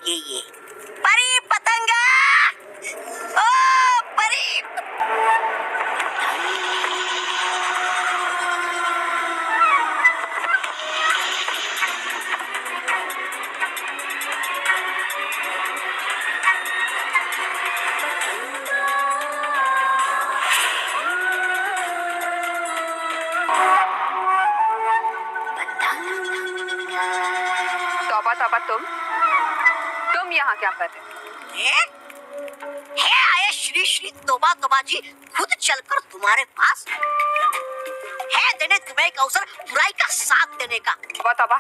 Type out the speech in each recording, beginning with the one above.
जाएंगे ये। परी पतंगा, ओ परी। तौबा तौबा, तुम यहाँ क्या कर रहे हो? है आए श्री श्री तोबा तोबा जी खुद चलकर तुम्हारे पास है देने तुम्हें एक अवसर बुराई का साथ देने का। तौबा तौबा,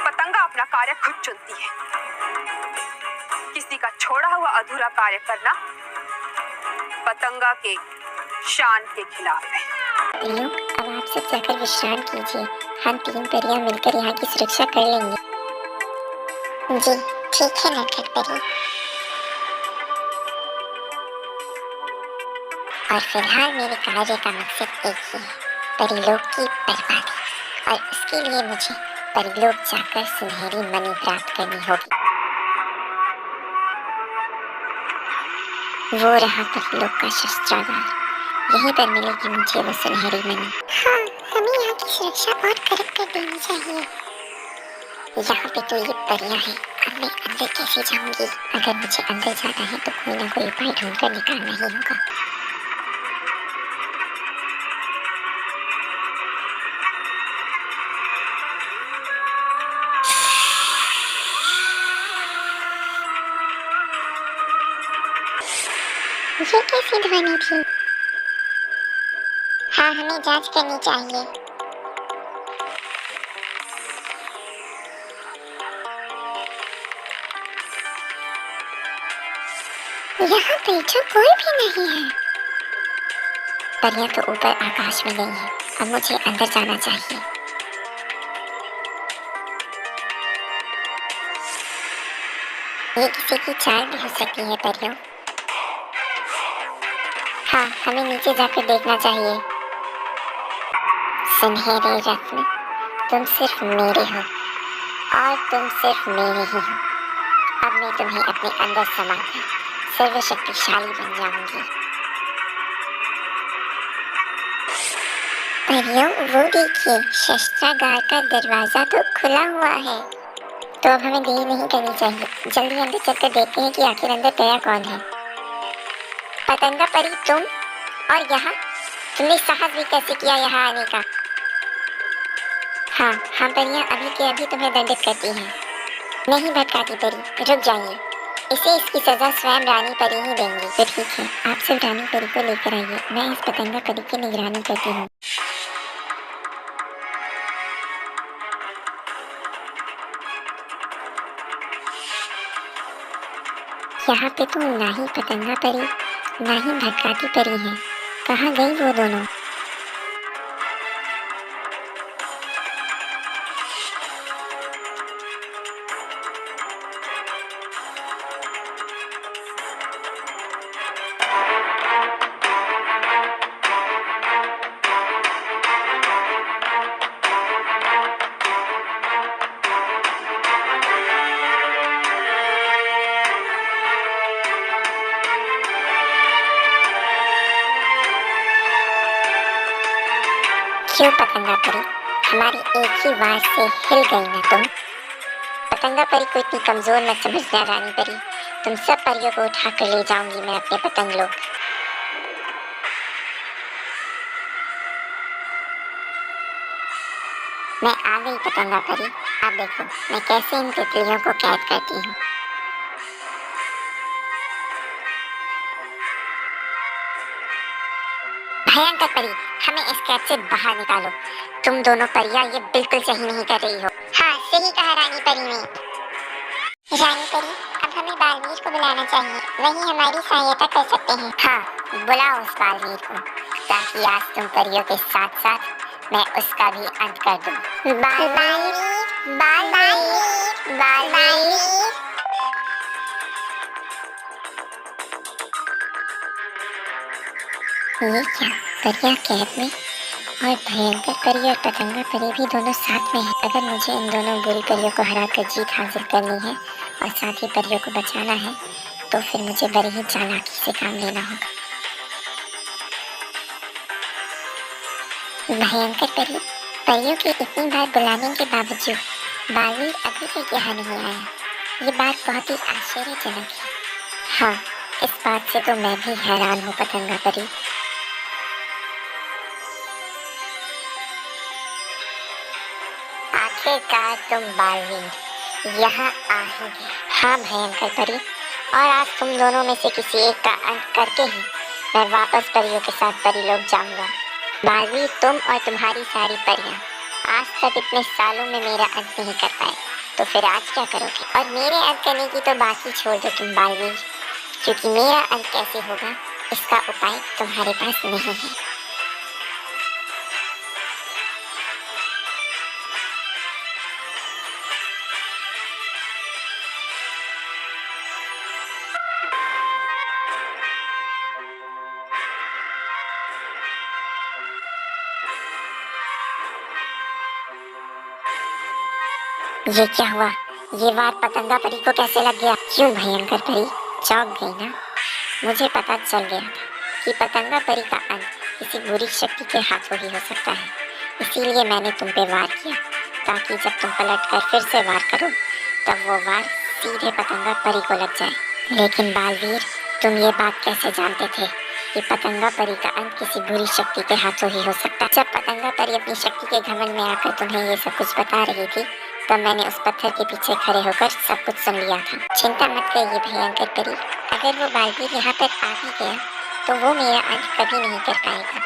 पतंगा अपना कार्य खुद चुनती है। किसी का छोड़ा हुआ अधूरा कार्य करना पतंगा के शान के खिलाफ है। परियों, अब आप सब जाकर विश्राम कीजिए। हम 3 परियां मिलकर यहाँ की सुरक्षा कर लेंगे। जी ठीक है नटखट परी। और फिलहाल मेरे कार्य का मकसद एक ही है, परिलोक की बर्बादी। और उसके लिए मुझे परिलोक जाकर सुनहरी मणि प्राप्त करनी होगी। वो रहा परिलोक का शस्त्रागार, यहीं पर मिलेगी मुझे वो सुनहरी मणि। हाँ, हमें यहाँ की सुरक्षा और कड़क कर देनी चाहिए। यहाँ पे तो ये परियां हैं, अब मैं अंदर कैसे जाऊंगी? अगर मुझे अंदर जाना है तो कोई ना कोई उपाय ढूंढकर निकालना ही होगा। ये कैसी ध्वनि थी? हाँ, हमें जांच करनी चाहिए। यहाँ पे तो कोई भी नहीं है। परियां तो ऊपर आकाश में गई है, अब मुझे अंदर जाना चाहिए। ये किसी की चाल भी हो सकती है परियों। हाँ, हमें नीचे जाकर देखना चाहिए। सुनहरे रत्न, तुम सिर्फ मेरे हो और तुम सिर्फ मेरे ही हो। अब मैं तुम्हें अपने अंदर समाकर सर्वशक्तिशाली बन जाऊंगी। परियों, वो देखिए, शस्त्रागार का दरवाजा तो खुला हुआ है। तो अब हमें देर नहीं करनी चाहिए, जल्दी अंदर चलकर देखते हैं कि आखिर अंदर गया कौन है। पतंगा परी, तुम और यहाँ तुमने साहस भी कैसे किया यहाँ आने का? हाँ, हम परियां अभी के अभी तुम्हें दंडित करती हैं। नहीं भटकाती परी, रुक जाइए। इसे इसकी सजा स्वयं रानी परी ही देंगी। तो ठीक है, आप सब रानी परी को लेकर आइए, मैं इस पतंगा परी की निगरानी करती हूँ। यहाँ पे तो ना ही पतंगा परी ना ही भटकाती परी है। कहाँ गई वो दोनों? क्यों पतंगा परी, हमारी एक ही वार से हिल गई ना तुम? पतंगा परी को इतनी कमजोर मत समझना रानी परी, तुम सब परियों को उठा कर ले जाऊंगी मैं अपने पतंग लोक। मैं आ गई पतंगा परी, अब देखो मैं कैसे इन तितलियों को कैद करती हूँ। भयंकर परी, हमें इस कैद से बाहर निकालो। तुम दोनों परियां ये बिल्कुल सही नहीं कर रही हो। हाँ, सही कहा रानी परी ने। रानी परी, अब हमें बालवीर को बुलाना चाहिए, वही हमारी सहायता कर सकते हैं। हाँ, बुलाओ उस बालवीर को, ताकि आज तुम परियों के साथ साथ मैं उसका भी अंत कर दूं। बालवीर, बालवीर, बालवीर। ये क्या, परियां कैद में? और भयंकर परी और पतंगा परी भी दोनों साथ में हैं। अगर मुझे इन दोनों बुरी परियों को हराकर जीत हासिल करनी है और साथ ही परियों को बचाना है, तो फिर मुझे बड़ी ही चालाकी से काम लेना होगा। भयंकर परी, परियों के इतनी बार बुलाने के बावजूद बालवीर अभी तक यहाँ नहीं आया। ये बात बहुत ही आश्चर्यजनक है। हाँ, इस बात से तो मैं भी हैरान हूँ पतंगा परी। आखिरकार तुम बालवीर यहाँ आ ही गए। हाँ भयंकर परी, और आज तुम दोनों में से किसी एक का अंत करके ही मैं वापस परियों के साथ परीलोक जाऊंगा। बालवीर, तुम और तुम्हारी सारी परियां आज तक इतने सालों में मेरा अंत नहीं कर पाए, तो फिर आज क्या करोगे? और मेरे अंत करने की तो बात ही छोड़ दो तुम बालवीर, क्योंकि मेरा अंत कैसे होगा इसका उपाय तुम्हारे पास नहीं है। ये क्या हुआ? ये बात पतंगा परी को कैसे लग गया? क्यों भयंकर परी चौंक गई ना? मुझे पता चल गया था कि पतंगा परी का अंत किसी बुरी शक्ति के हाथों ही हो सकता है। इसीलिए मैंने तुम पे वार किया, ताकि जब तुम पलट कर फिर से वार करो तब वो वार सीधे पतंगा परी को लग जाए। लेकिन बालवीर, तुम ये बात कैसे जानते थे कि पतंगा परी का अंत किसी बुरी शक्ति के हाथों ही हो सकता है? जब पतंगा परी अपनी शक्ति के घमंड में आकर तुम्हें ये सब कुछ बता रही थी, तब मैंने उस पत्थर के पीछे खड़े होकर सब कुछ सुन लिया था। चिंता मत करिए भयंकर परी, अगर वो बालवीर यहाँ पर आ भी गया तो वो मेरा अंत कभी नहीं कर पाएगा,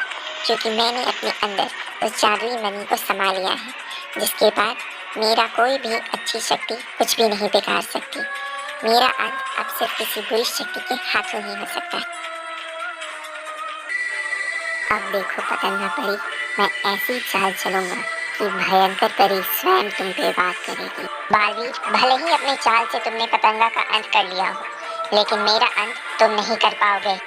क्योंकि मैंने अपने अंदर उस जादुई मणि को समा लिया है, जिसके बाद मेरा कोई भी अच्छी शक्ति कुछ भी नहीं बिगाड़ सकती। मेरा अंत अब सिर्फ किसी बुरी शक्ति के हाथों ही हो सकता है। अब देखो पतंगा परी, मैं ऐसी चाल चलूंगा कि भयंकर परी स्वयं तुम पे वार करेगी। बालवीर, भले ही अपनी चाल से तुमने पतंगा का अंत कर लिया हो, लेकिन मेरा अंत तुम नहीं कर पाओगे।